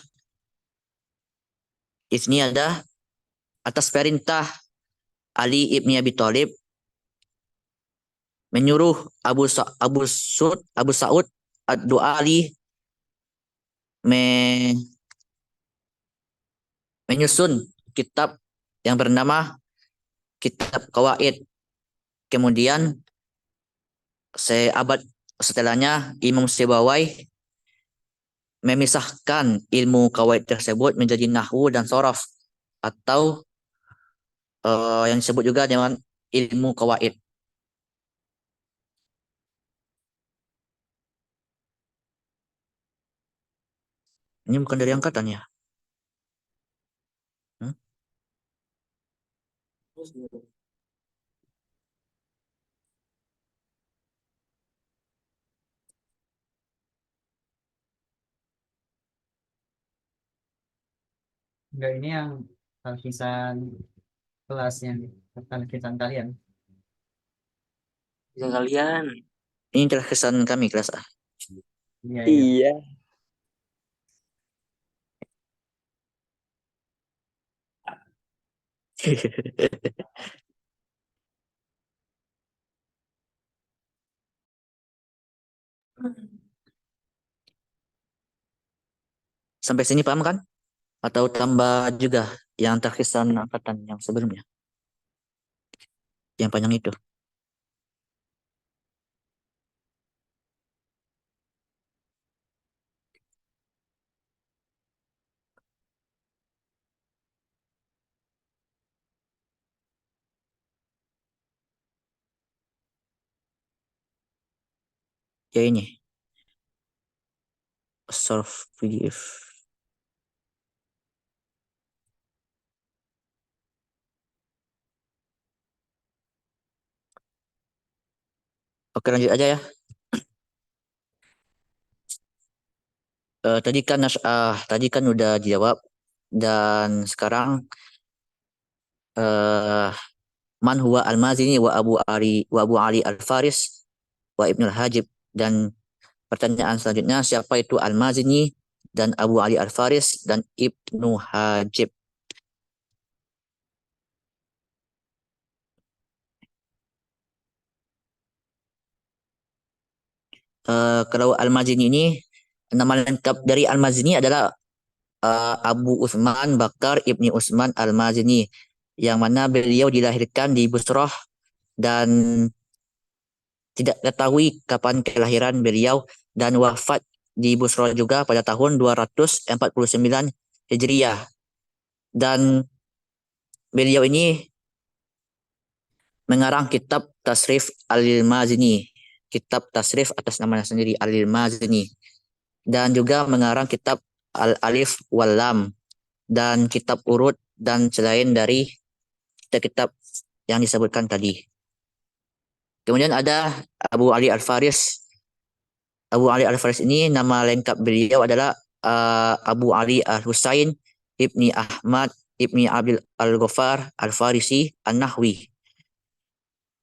ini ada atas perintah Ali ibni Abi Thalib menyuruh Abu Saud Ad-Du'ali me, menyusun kitab yang bernama Kitab Qawaid. Kemudian seabad setelahnya Imam Sibawai memisahkan ilmu Qawaid tersebut menjadi nahwu dan sorof, atau yang disebut juga dengan ilmu Qawaid. Ini bukan dari angkatan ya? Hmm? Enggak, ini yang talkisan kelasnya, talkisan kalian. Bisa kalian. Ini adalah kesan kami kelas A. Iya, iya. Iya. Sampai sini paham kan? Atau tambah juga yang terkesan angkatan yang sebelumnya, yang panjang itu? Ya ini, source PDF. Oke, lanjut aja ya. Tadi kan udah dijawab, dan sekarang eh man huwa al-Mazini wa Abu Ali al-Faris wa Ibnul Hajib, dan pertanyaan selanjutnya, siapa itu al-Mazini dan Abu Ali al-Faris dan Ibnu Hajib? Kalau Al-Mazini ini, nama lengkap dari Al-Mazini adalah Abu Utsman Bakar Ibni Utsman Al-Mazini, yang mana beliau dilahirkan di Busrah dan tidak ketahui kapan kelahiran beliau, dan wafat di Busrah juga pada tahun 249 Hijriah. Dan beliau ini mengarang kitab Tasrif Al-Mazini, kitab tasrif atas namanya sendiri Al-Mazini, dan juga mengarang kitab Al-Alif wal Lam dan kitab urut dan selain dari kitab-kitab yang disebutkan tadi. Kemudian ada Abu Ali Al-Faris. Abu Ali Al-Faris ini nama lengkap beliau adalah Abu Ali Al-Husain Ibni Ahmad Ibni Abil Al-Ghafar Al-Farisi An-Nahwi,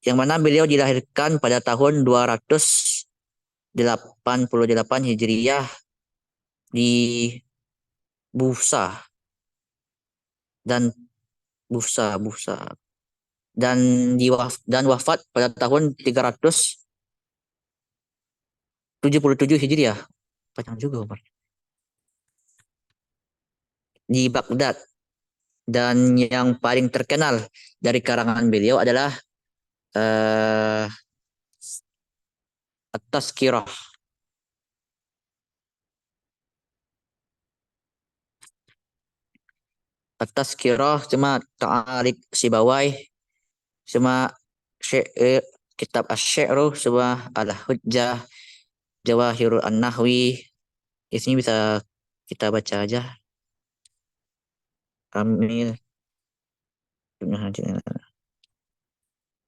yang mana beliau dilahirkan pada tahun 288 Hijriah di Busa dan Busa dan dan wafat pada tahun 377 Hijriah. Panjang juga Umar. Di Baghdad. Dan yang paling terkenal dari karangan beliau adalah At-Tazkirah. At-Tazkirah cuma Ta'alik Sibawai, cuma kitab Asy-Syi'ru, cuma Al-Hujjah, Jawahirul An-Nahwi. Di sini bisa kita baca aja. Kamil Ibnu Hajib.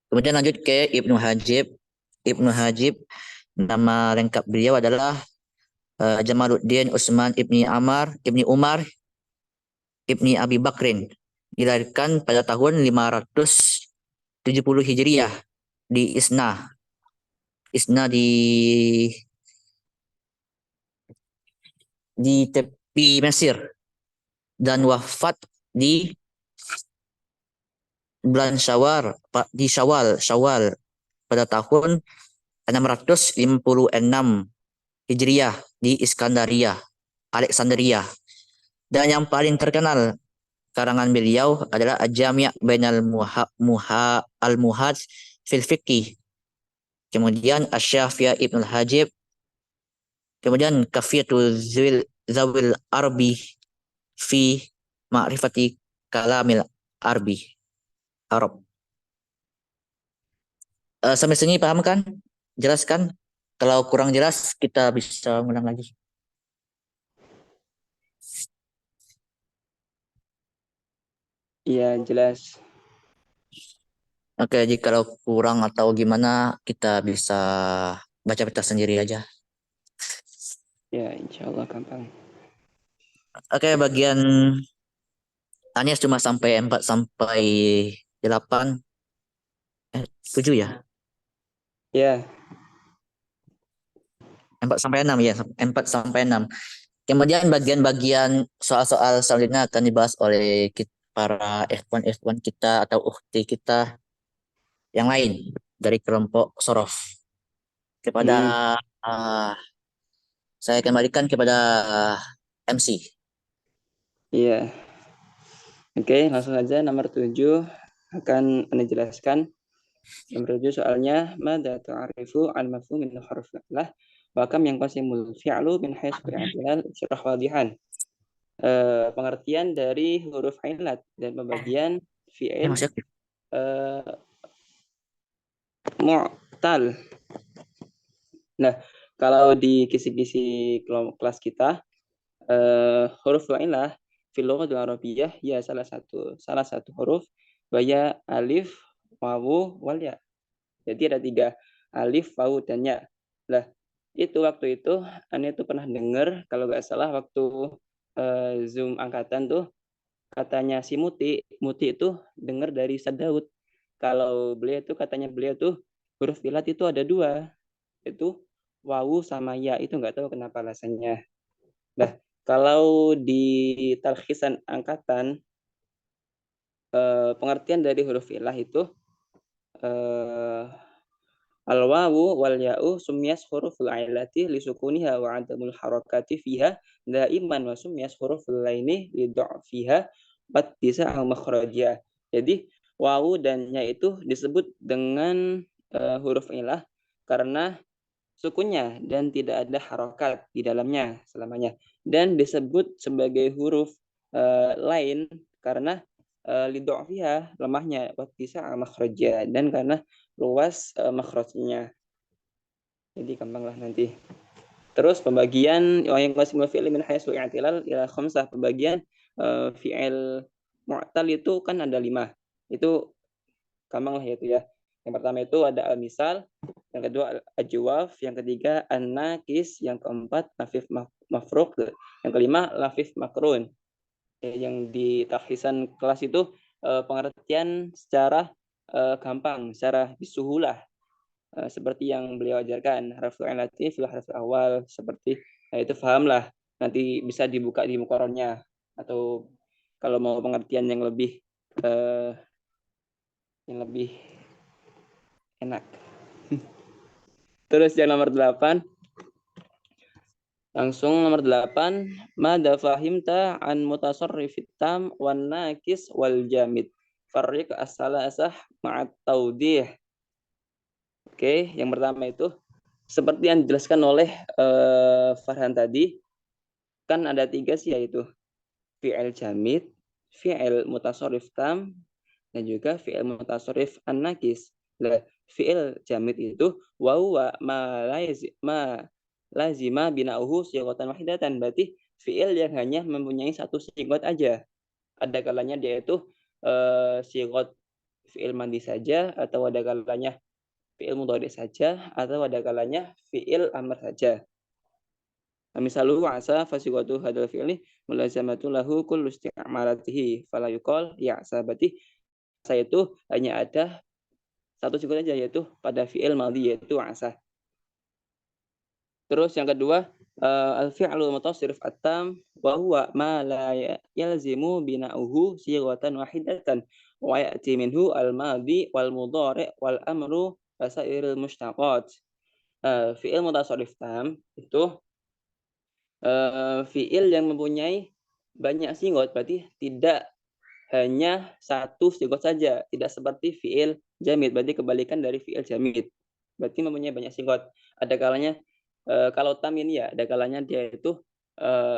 Kemudian lanjut ke Ibnu Hajib. Ibnu Hajib, nama lengkap beliau adalah Jamaluddin Utsman Ibni Umar Ibni Abi Bakrin. Dilahirkan pada tahun 570 Hijriah di Isna. Isna di tepi Mesir, dan wafat di bulan Syawal pada tahun 656 Hijriah di Alexandria. Dan yang paling terkenal karangan beliau adalah Al-Jami' Bainal Al-Muhad fil Fiqh. Kemudian Asy-Syafi'i Ibnul Hajib. Kemudian Kafiyatul Zawil Arbi fi Ma'rifati Kalamil Arab. Sampai sini paham kan? Jelas kan? Kalau kurang jelas kita bisa ngulang lagi. Iya, jelas. Oke, jika kalau kurang atau gimana kita bisa baca peta sendiri aja. Ya, insya Allah gampang. Oke, bagian Anies cuma sampai 4 sampai 8. 7 ya? Ya, 4 sampai 6 ya, 4 sampai 6. Kemudian bagian-bagian soal-soal selanjutnya akan dibahas oleh para F1 kita atau ukti kita yang lain dari kelompok Sorof. Kepada saya kembalikan kepada MC. iya. Oke, langsung aja nomor 7 akan Anda jelaskan. Nomor 7 soalnya, mada ta'arifu al-mafhum min huruf lah wa kam yang qasimul fi'lu min haitsu al-i'tilal syarah wadihan. Pengertian dari huruf ilat dan pembagian fi'il mu'tal. Nah, kalau di kisi-kisi kelas kita, huruf ilah fil lughatil arabiyyah ya salah satu huruf, waya alif, wawu, wal ya. Jadi ada 3 alif, wawu, dan ya. Lah, waktu itu Ane tuh pernah dengar kalau nggak salah waktu Zoom angkatan tuh katanya si Muti itu dengar dari Sadaud. Kalau beliau tuh katanya beliau tuh huruf ilat itu ada 2, itu wawu sama ya, itu nggak tahu kenapa alasannya. Nah, kalau di talkhisan angkatan pengertian dari huruf ilah itu al-wawu wal ya'u sumyas huruful ailati li sukuniha wa adamul harakati fiha daiman wa sumyas huruful laini li dha'fiha wa tisa'u makhrajiyah. Jadi wawu dan ya itu disebut dengan huruf ilah karena sukunnya dan tidak ada harokat di dalamnya selamanya, dan disebut sebagai huruf lain karena lidhofiha, lemahnya, watisa makhrajnya, dan karena luas makhrajnya. Jadi gampang lah nanti. Terus pembagian yang qasimul fi'il min haitsu i'tilal ila khamsah, pembagian fi'il mu'tal itu kan ada 5. Itu gampang lah itu ya. Yang pertama itu ada al-misal, yang kedua al-ajwaf, yang ketiga an-nakis, yang keempat lafif mafruq, yang kelima lafif makrun. Yang di tahfisan kelas itu pengertian secara gampang, secara bisuhulah, seperti yang beliau ajarkan, harfu ilatif fil harf awal, seperti itu pahamlah. Nanti bisa dibuka di muqarrarnya, atau kalau mau pengertian yang lebih enak. Terus yang nomor 8. Langsung nomor 8. Mada fahimta an mutasarrifit tam wan nakis wal jamid. Farriq as-salasah ma'at taudih. Oke, yang pertama itu seperti yang dijelaskan oleh Farhan tadi, kan ada 3 sih, yaitu fi'il jamid, fi'il mutasarrif tam, dan juga fi'il mutasarrif an-nakis. Nah, fi'il jamid itu wa huwa ma lazima bina'uhu sighatan wahidatan, berarti fi'il yang hanya mempunyai satu sighat aja. Ada kalanya dia itu sighat fi'il madi saja, atau ada kalanya fi'il mudhari saja, atau ada kalanya fi'il amr saja. Misaluhu asa fasighatu hadzal fi'li mulazamatu lahu kullu isti'malatihi fala yuqal ya'sa, berarti saya itu hanya ada satu sighat aja, yaitu pada fi'il madhi, yaitu asa. Terus yang kedua al-fi'lu mutasarrif at-tam wa huwa ma la yalzimu bina'uhu sighatan wahidatan wa ya'ti minhu al-madhi wal mudhari wal amru wa sairil mushtaqat. Fi'il mutasarrif tam itu fi'il yang mempunyai banyak sighat, berarti tidak hanya satu sighat saja, tidak seperti fi'il jamid, berarti kebalikan dari fi'il jamid, berarti mempunyai banyak sighat. Ada kalanya kalau tam ini ya, ada kalanya dia itu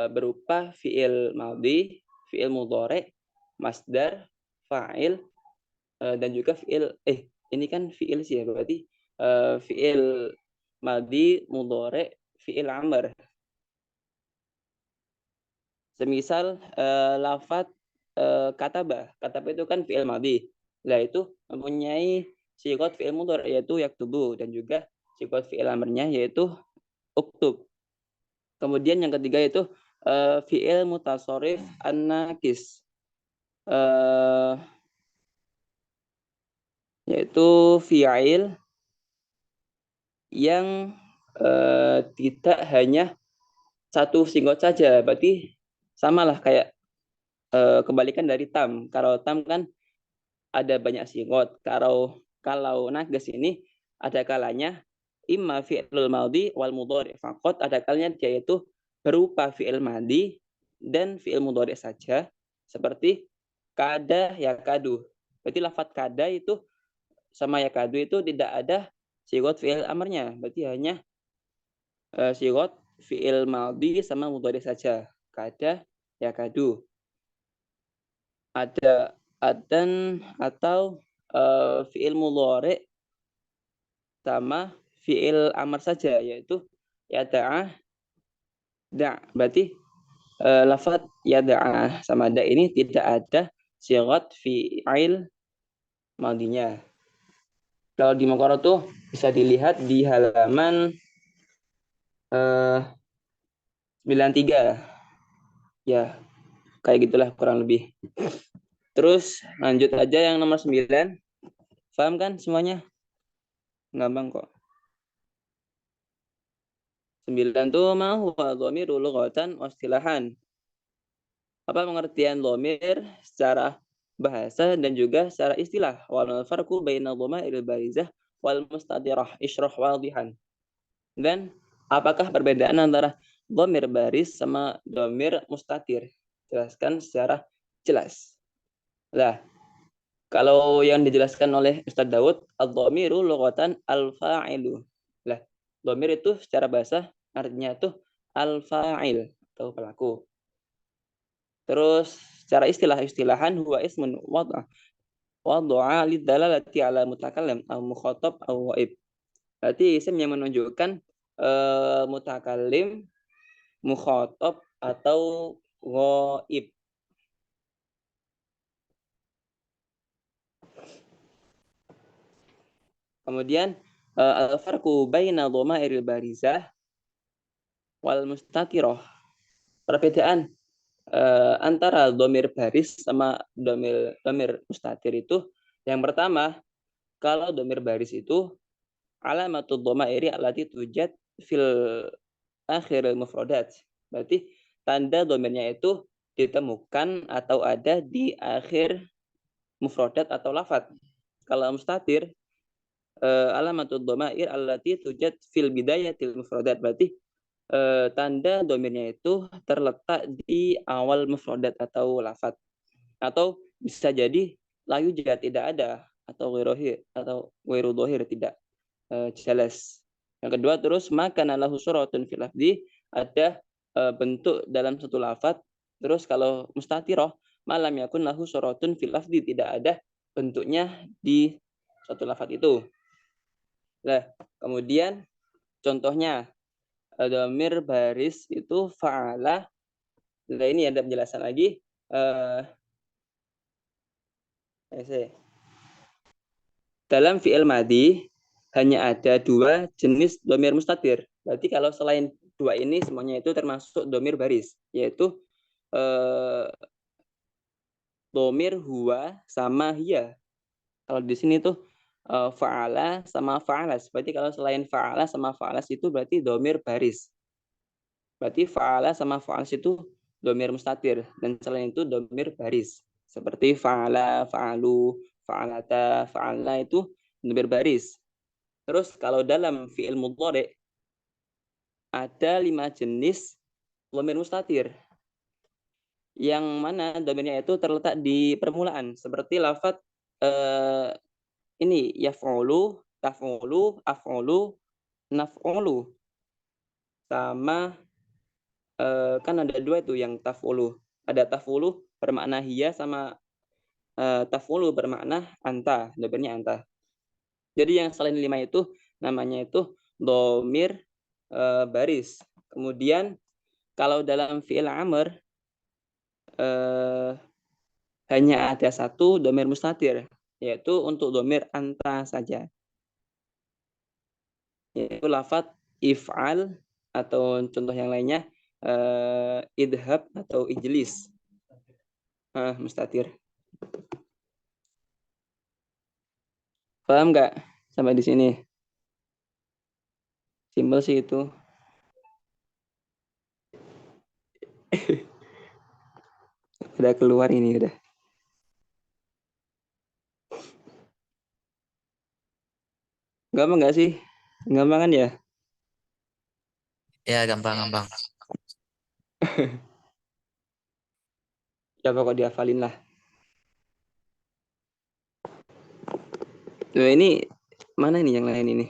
berupa fi'il madhi, fi'il mudhari, masdar, fa'il, dan juga fi'il ini kan fi'il sih ya, berarti fi'il madhi, mudhari, fi'il amr. Semisal lafaz kataba itu kan fi'il madhi. Lah itu mempunyai sighat fi'il mudhari, yaitu yaktubu, dan juga sighat fi'il amrnya yaitu uktub. Kemudian yang ketiga itu fi'il mutasarrif an-nakis, yaitu fi'il yang tidak hanya satu sighat saja, berarti samalah kayak kebalikan dari tam. Kalau tam kan ada banyak sighat. Kalau nakis ini ada kalanya imma fi'lul madhi wal mudhari faqat, ada kalanya dia itu berupa fi'il madhi dan fi'il mudhari saja, seperti kada yakadu. Berarti lafaz kada itu sama yakadu itu tidak ada sighat fi'il amrnya, berarti hanya sighat fi'il madhi sama mudhari saja. Kada yakadu. Ada adan atau fi'il mudhari sama fi'il amr saja, yaitu yada'a da'. Berarti lafaz yada'a sama da ini tidak ada sighat fi'il madinya. Kalau di Mokoro tuh bisa dilihat di halaman 93. Ya, kayak gitulah kurang lebih. Terus lanjut aja yang nomor 9. Paham kan semuanya? Gampang kok. 9 tuh ma huwa dhamiru lughatan wastilahan. Apa pengertian dhamir secara bahasa dan juga secara istilah? Wal farqu baina dhamairil barizah wal mustatirah isyrah wadihan. Dan apakah perbedaan antara dhamir baris sama dhamir mustatir? Jelaskan secara jelas. Lah, kalau yang dijelaskan oleh Ustadz Daud, ad-dhamiru lughatan al-fa'ilu. Lah, dhamir itu secara bahasa artinya itu al-fa'il atau pelaku. Terus secara istilahan huwa ismun wad'a lidalalati ala mutakallim au mukhatab au ghaib. Berarti isim yang menunjukkan mutakallim, mukhatab atau ghaib. Kemudian al-farqu baina dhamairil barizah wal mustatirah. Perbedaan antara dhamir baris sama dhamir mustatir itu, yang pertama, kalau dhamir baris itu alamatul dhamairi allati tujad fil akhiril mufradat. Berarti tanda dhamirnya itu ditemukan atau ada di akhir mufradat atau lafaz. Kalau mustatir alamatul dhamair allati tujad fil bidayatil mufradat. Berarti tanda dhamirnya itu terletak di awal mufradat atau lafaz. Atau bisa jadi layu jika tidak ada atau ghairu dhahir tidak jelas. Yang kedua, terus maka lahu suratun fil lafzi, ada bentuk dalam satu lafaz. Terus kalau mustatirah, malam yakun lahu suratun fil lafzi, tidak ada bentuknya di satu lafaz itu. Nah, kemudian contohnya dhamir baris itu fa'ala. Nah, ini ada penjelasan lagi. Dalam fi'il madhi hanya ada 2 jenis dhamir mustatir. Berarti kalau selain 2 ini semuanya itu termasuk dhamir baris, yaitu dhamir huwa sama hiya. Kalau di sini tuh fa'ala sama fa'alas. Berarti kalau selain fa'ala sama fa'alas itu berarti dhamir baris. Berarti fa'ala sama fa'alas itu dhamir mustatir, dan selain itu dhamir baris. Seperti fa'ala, fa'alu, fa'alata, fa'alna itu dhamir baris. Terus kalau dalam fi'il mudhari ada 5 jenis dhamir mustatir. Yang mana dhamirnya itu terletak di permulaan, seperti lafaz ini yaf'ulu, taf'ulu, af'ulu, naf'ulu. Sama kan ada 2 itu yang taf'ulu. Ada taf'ulu bermakna hiya sama taf'ulu bermakna anta, dhamirnya anta. Jadi yang selain 5 itu namanya itu dhamir baris. Kemudian kalau dalam fi'il amr hanya ada 1 dhamir mustatir, yaitu untuk dhamir anta saja. Yaitu lafaz if'al, atau contoh yang lainnya idhab atau ijlis. Mustatir. Paham nggak sampai di sini? Simpel sih itu. Udah keluar ini udah. Gampang nggak sih? Gampang kan ya? Ya, gampang-gampang. Ya pokok dihafalin lah. Loh, ini mana ini yang lain ini?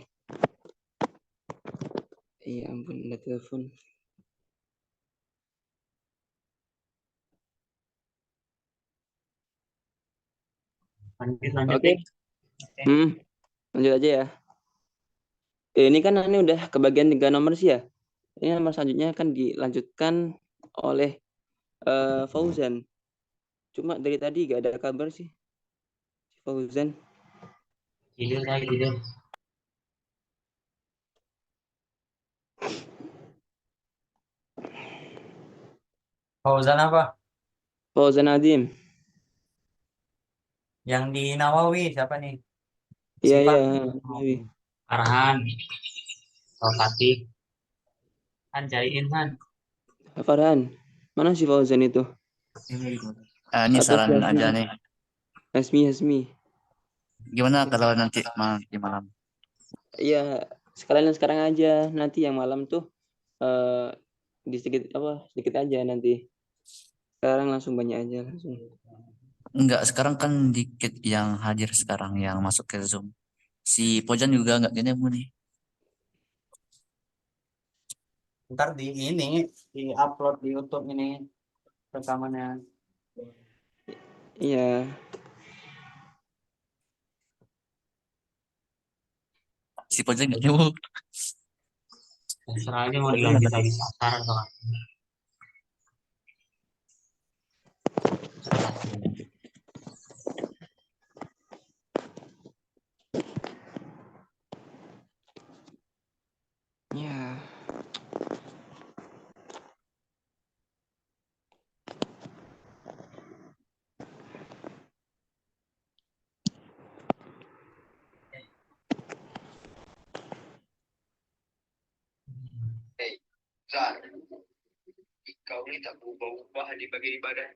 Iya ampun, ada telepon. Lanjut Oke. Lanjut aja ya. Ini kan ini udah kebagian 3 nomor sih ya. Ini nomor selanjutnya kan dilanjutkan oleh Fauzan. Cuma dari tadi gak ada kabar sih Fauzan. Tidur saya tidur. Fauzan apa? Fauzan Nadim. Yang di Nawawi siapa nih? Iya, Sifat. iya. Nabi. Arhan. Fatih. Han cariin Han. Farhan. Mana si Fauzan itu? Ini Atau si saran Hasmi? aja nih. Hasmi, Hasmi. Gimana kalau nanti di malam? Iya, sekalian sekarang aja. Nanti yang malam tuh di sedikit aja nanti. Sekarang langsung banyak aja langsung. Enggak, sekarang kan dikit yang hadir sekarang yang masuk ke Zoom. Si Pojan juga enggak ketemu nih. Ntar di upload di YouTube ini rekamannya. Iya. Si Pojan enggak ketemu. Terserah aja mau dilanjut lagi sekarang atau apa. Ya. Hei, Zar, kau ini tak berubah-ubah di bagian ibadah.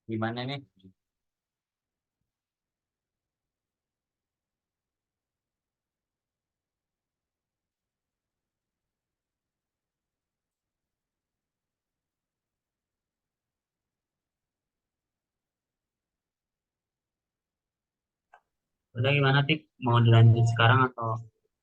Gimana nih? Udah gimana Tik? Mau dilanjut sekarang atau